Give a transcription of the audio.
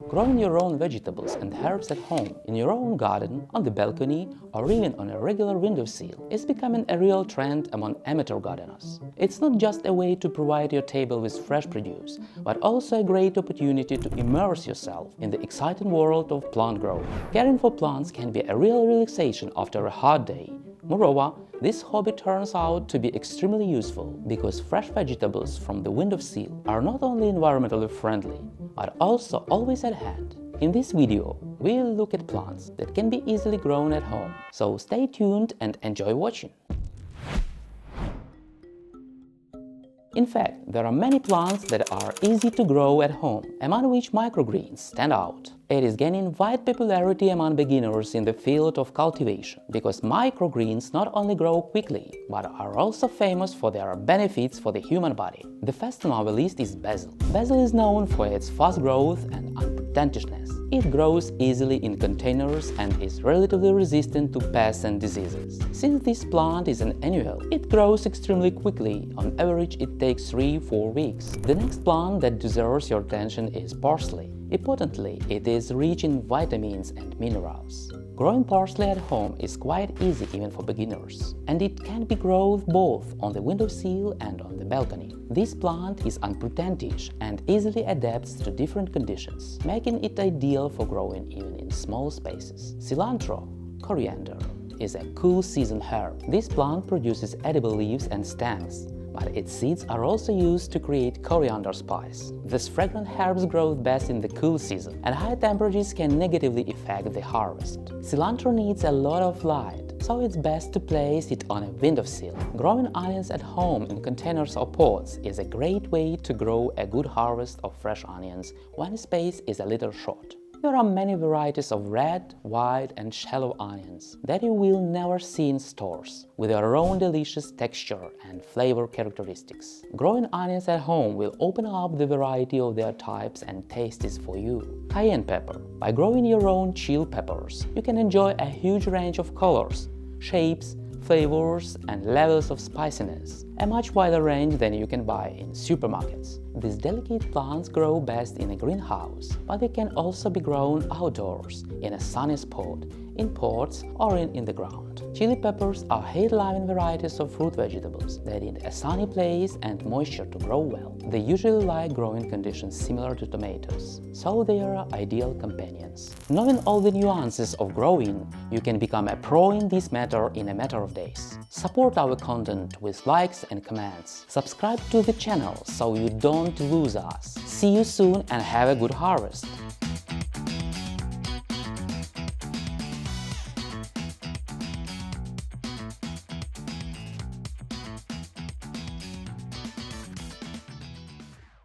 Growing your own vegetables and herbs at home, in your own garden, on the balcony, or even on a regular windowsill is becoming a real trend among amateur gardeners. It's not just a way to provide your table with fresh produce, but also a great opportunity to immerse yourself in the exciting world of plant growing. Caring for plants can be a real relaxation after a hard day. Moreover, this hobby turns out to be extremely useful because fresh vegetables from the windowsill are not only environmentally friendly, but also always at hand. In this video, we'll look at plants that can be easily grown at home, so stay tuned and enjoy watching. In fact, there are many plants that are easy to grow at home, among which microgreens stand out. It is gaining wide popularity among beginners in the field of cultivation, because microgreens not only grow quickly, but are also famous for their benefits for the human body. The first on our list is basil. Basil is known for its fast growth and unpretentiousness. It grows easily in containers and is relatively resistant to pests and diseases. Since this plant is an annual, it grows extremely quickly. On average, it takes 3–4 weeks. The next plant that deserves your attention is parsley. Importantly, it is rich in vitamins and minerals. Growing parsley at home is quite easy even for beginners, and it can be grown both on the windowsill and on the balcony. This plant is unpretentious and easily adapts to different conditions, making it ideal for growing even in small spaces. Cilantro, coriander, is a cool season herb. This plant produces edible leaves and stems, but its seeds are also used to create coriander spice. These fragrant herbs grow best in the cool season, and high temperatures can negatively affect the harvest. Cilantro needs a lot of light, so it's best to place it on a windowsill. Growing onions at home in containers or pots is a great way to grow a good harvest of fresh onions when space is a little short. There are many varieties of red, white, and shallow onions that you will never see in stores, with their own delicious texture and flavor characteristics. Growing onions at home will open up the variety of their types and tastes for you. Cayenne pepper. By growing your own chili peppers, you can enjoy a huge range of colors, shapes, flavors, and levels of spiciness, a much wider range than you can buy in supermarkets. These delicate plants grow best in a greenhouse, but they can also be grown outdoors, in a sunny spot, in pots, or in the ground. Chili peppers are heat-loving varieties of fruit vegetables that need a sunny place and moisture to grow well. They usually like growing conditions similar to tomatoes, so they are ideal companions. Knowing all the nuances of growing, you can become a pro in this matter in a matter of days. Support our content with likes and comments. Subscribe to the channel so you don't lose us. See you soon and have a good harvest!